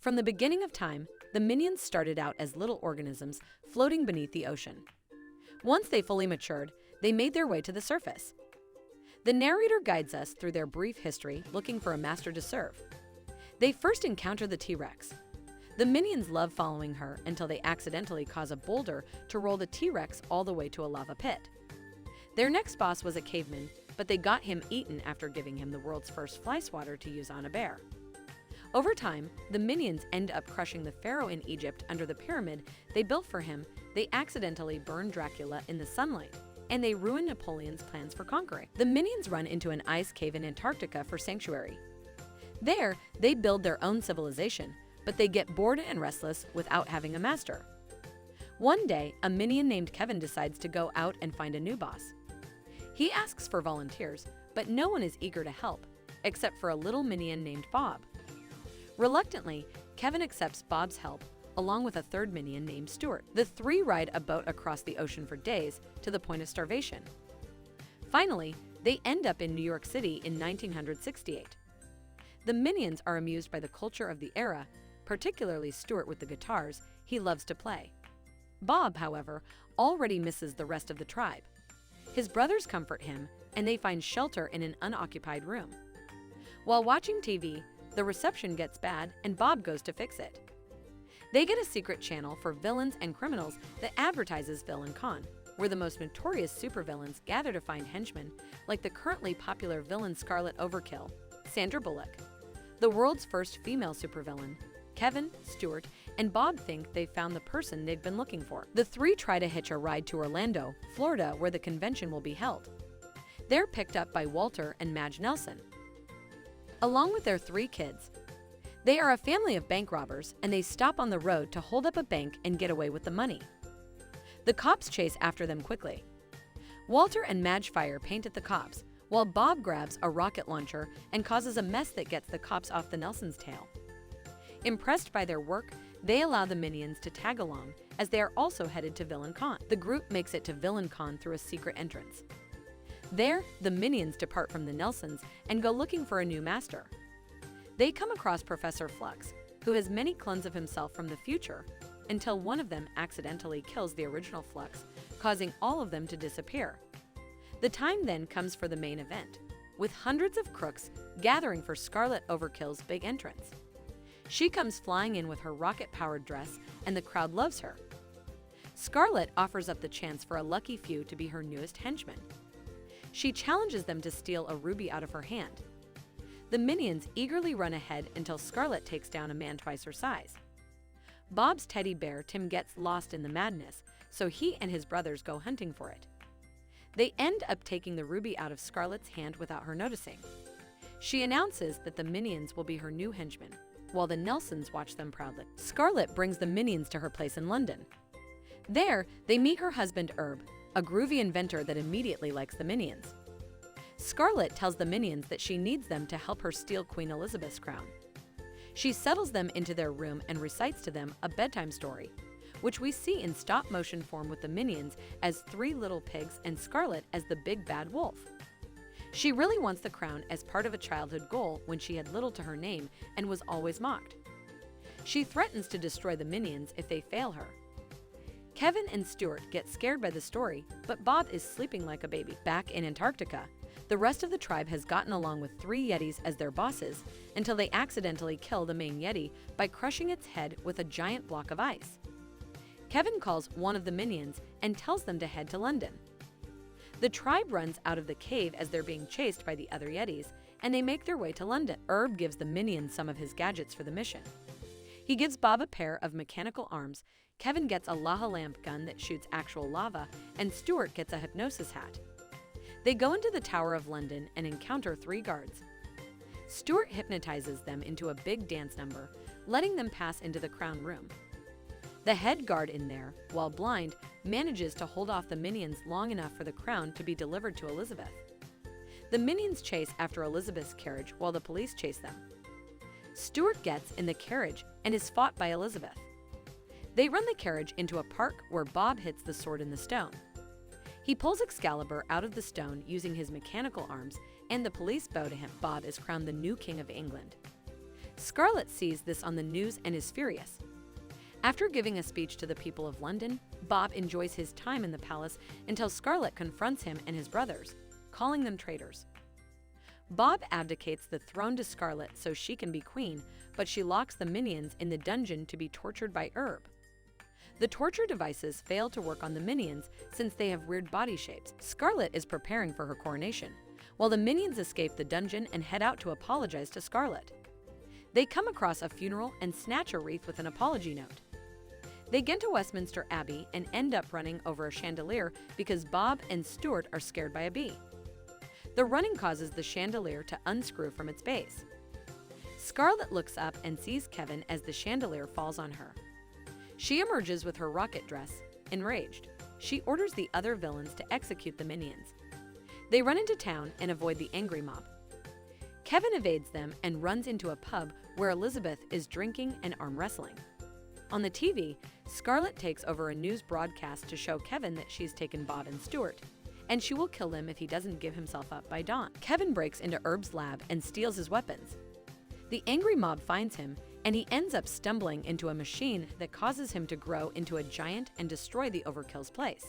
From the beginning of time, the minions started out as little organisms floating beneath the ocean. Once they fully matured, they made their way to the surface. The narrator guides us through their brief history looking for a master to serve. They first encounter the T-Rex. The minions love following her until they accidentally cause a boulder to roll the T-Rex all the way to a lava pit. Their next boss was a caveman, but they got him eaten after giving him the world's first fly swatter to use on a bear. Over time, the minions end up crushing the pharaoh in Egypt under the pyramid they built for him. They accidentally burn Dracula in the sunlight, and they ruin Napoleon's plans for conquering. The minions run into an ice cave in Antarctica for sanctuary. There, they build their own civilization, but they get bored and restless without having a master. One day, a minion named Kevin decides to go out and find a new boss. He asks for volunteers, but no one is eager to help, except for a little minion named Bob. Reluctantly, Kevin accepts Bob's help, along with a third minion named Stuart. The three ride a boat across the ocean for days to the point of starvation. Finally, they end up in New York City in 1968. The minions are amused by the culture of the era, particularly Stuart with the guitars he loves to play. Bob, however, already misses the rest of the tribe. His brothers comfort him, and they find shelter in an unoccupied room. While watching TV, the reception gets bad and Bob goes to fix it. They get a secret channel for villains and criminals that advertises Villain Con, where the most notorious supervillains gather to find henchmen like the currently popular villain Scarlet Overkill, Sandra Bullock. The world's first female supervillain, Kevin, Stuart, and Bob think they've found the person they've been looking for. The three try to hitch a ride to Orlando, Florida, where the convention will be held. They're picked up by Walter and Madge Nelson, along with their three kids. They are a family of bank robbers, and they stop on the road to hold up a bank and get away with the money. The cops chase after them quickly. Walter and Madge fire paint at the cops, while Bob grabs a rocket launcher and causes a mess that gets the cops off the Nelson's tail. Impressed by their work, they allow the minions to tag along, as they are also headed to Villain Con. The group makes it to Villain Con through a secret entrance. There, the minions depart from the Nelsons and go looking for a new master. They come across Professor Flux, who has many clones of himself from the future, until one of them accidentally kills the original Flux, causing all of them to disappear. The time then comes for the main event, with hundreds of crooks gathering for Scarlet Overkill's big entrance. She comes flying in with her rocket-powered dress, and the crowd loves her. Scarlet offers up the chance for a lucky few to be her newest henchmen. She challenges them to steal a ruby out of her hand. The minions eagerly run ahead until Scarlet takes down a man twice her size. Bob's teddy bear Tim gets lost in the madness, so he and his brothers go hunting for it. They end up taking the ruby out of Scarlet's hand without her noticing. She announces that the minions will be her new henchmen, while the Nelsons watch them proudly. Scarlet brings the minions to her place in London. There, they meet her husband Herb, a groovy inventor that immediately likes the minions. Scarlet tells the minions that she needs them to help her steal Queen Elizabeth's crown. She settles them into their room and recites to them a bedtime story, which we see in stop-motion form with the minions as three little pigs and Scarlet as the big bad wolf. She really wants the crown as part of a childhood goal when she had little to her name and was always mocked. She threatens to destroy the minions if they fail her. Kevin and Stuart get scared by the story, but Bob is sleeping like a baby. Back in Antarctica, the rest of the tribe has gotten along with three Yetis as their bosses until they accidentally kill the main Yeti by crushing its head with a giant block of ice. Kevin calls one of the minions and tells them to head to London. The tribe runs out of the cave as they're being chased by the other Yetis, and they make their way to London. Herb gives the minions some of his gadgets for the mission. He gives Bob a pair of mechanical arms, Kevin gets a lava lamp gun that shoots actual lava, and Stuart gets a hypnosis hat. They go into the Tower of London and encounter three guards. Stuart hypnotizes them into a big dance number, letting them pass into the crown room. The head guard in there, while blind, manages to hold off the minions long enough for the crown to be delivered to Elizabeth. The minions chase after Elizabeth's carriage while the police chase them. Stuart gets in the carriage and is fought by Elizabeth. They run the carriage into a park where Bob hits the sword in the stone. He pulls Excalibur out of the stone using his mechanical arms, and the police bow to him. Bob is crowned the new King of England. Scarlet sees this on the news and is furious. After giving a speech to the people of London, Bob enjoys his time in the palace until Scarlet confronts him and his brothers, calling them traitors. Bob abdicates the throne to Scarlet so she can be queen, but she locks the minions in the dungeon to be tortured by Herb. The torture devices fail to work on the minions since they have weird body shapes. Scarlet is preparing for her coronation, while the minions escape the dungeon and head out to apologize to Scarlet. They come across a funeral and snatch a wreath with an apology note. They get to Westminster Abbey and end up running over a chandelier because Bob and Stuart are scared by a bee. The running causes the chandelier to unscrew from its base. Scarlet looks up and sees Kevin as the chandelier falls on her. She emerges with her rocket dress. Enraged, she orders the other villains to execute the minions. They run into town and avoid the angry mob. Kevin evades them and runs into a pub where Elizabeth is drinking and arm wrestling. On the TV, Scarlet takes over a news broadcast to show Kevin that she's taken Bob and Stuart, and she will kill him if he doesn't give himself up by dawn. Kevin breaks into Herb's lab and steals his weapons. The angry mob finds him, and he ends up stumbling into a machine that causes him to grow into a giant and destroy the Overkill's place.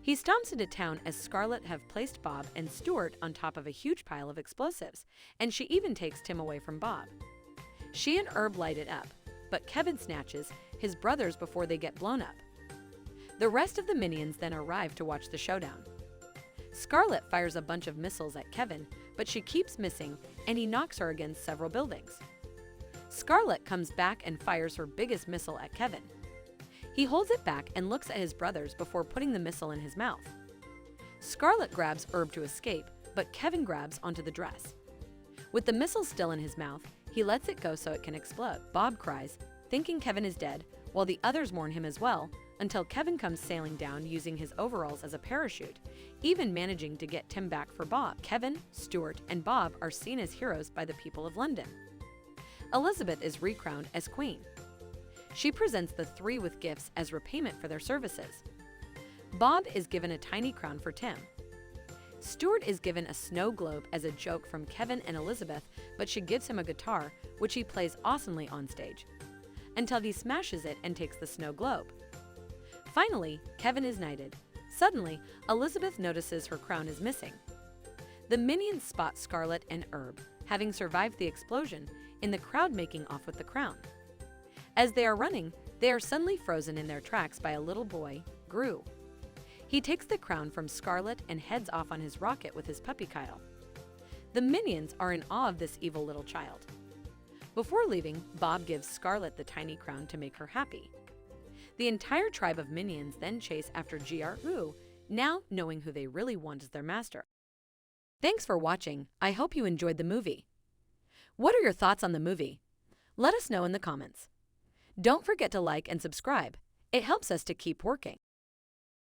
He stomps into town as Scarlet have placed Bob and Stuart on top of a huge pile of explosives, and she even takes Tim away from Bob. She and Herb light it up, but Kevin snatches his brothers before they get blown up. The rest of the minions then arrive to watch the showdown. Scarlet fires a bunch of missiles at Kevin, but she keeps missing, and he knocks her against several buildings. Scarlet comes back and fires her biggest missile at Kevin. He holds it back and looks at his brothers before putting the missile in his mouth. Scarlet grabs Herb to escape, but Kevin grabs onto the dress. With the missile still in his mouth, he lets it go so it can explode. Bob cries, thinking Kevin is dead, while the others mourn him as well, until Kevin comes sailing down using his overalls as a parachute, even managing to get Tim back for Bob. Kevin, Stuart, and Bob are seen as heroes by the people of London. Elizabeth is recrowned as queen. She presents the three with gifts as repayment for their services. Bob is given a tiny crown for Tim. Stuart is given a snow globe as a joke from Kevin and Elizabeth, but she gives him a guitar, which he plays awesomely on stage, until he smashes it and takes the snow globe. Finally, Kevin is knighted. Suddenly, Elizabeth notices her crown is missing. The minions spot Scarlet and Herb, having survived the explosion, in the crowd making off with the crown. As they are running, they are suddenly frozen in their tracks by a little boy, Gru. He takes the crown from Scarlet and heads off on his rocket with his puppy Kyle. The minions are in awe of this evil little child. Before leaving, Bob gives Scarlet the tiny crown to make her happy. The entire tribe of minions then chase after Gru, now knowing who they really want as their master. Thanks for watching. I hope you enjoyed the movie. What are your thoughts on the movie? Let us know in the comments. Don't forget to like and subscribe. It helps us to keep working.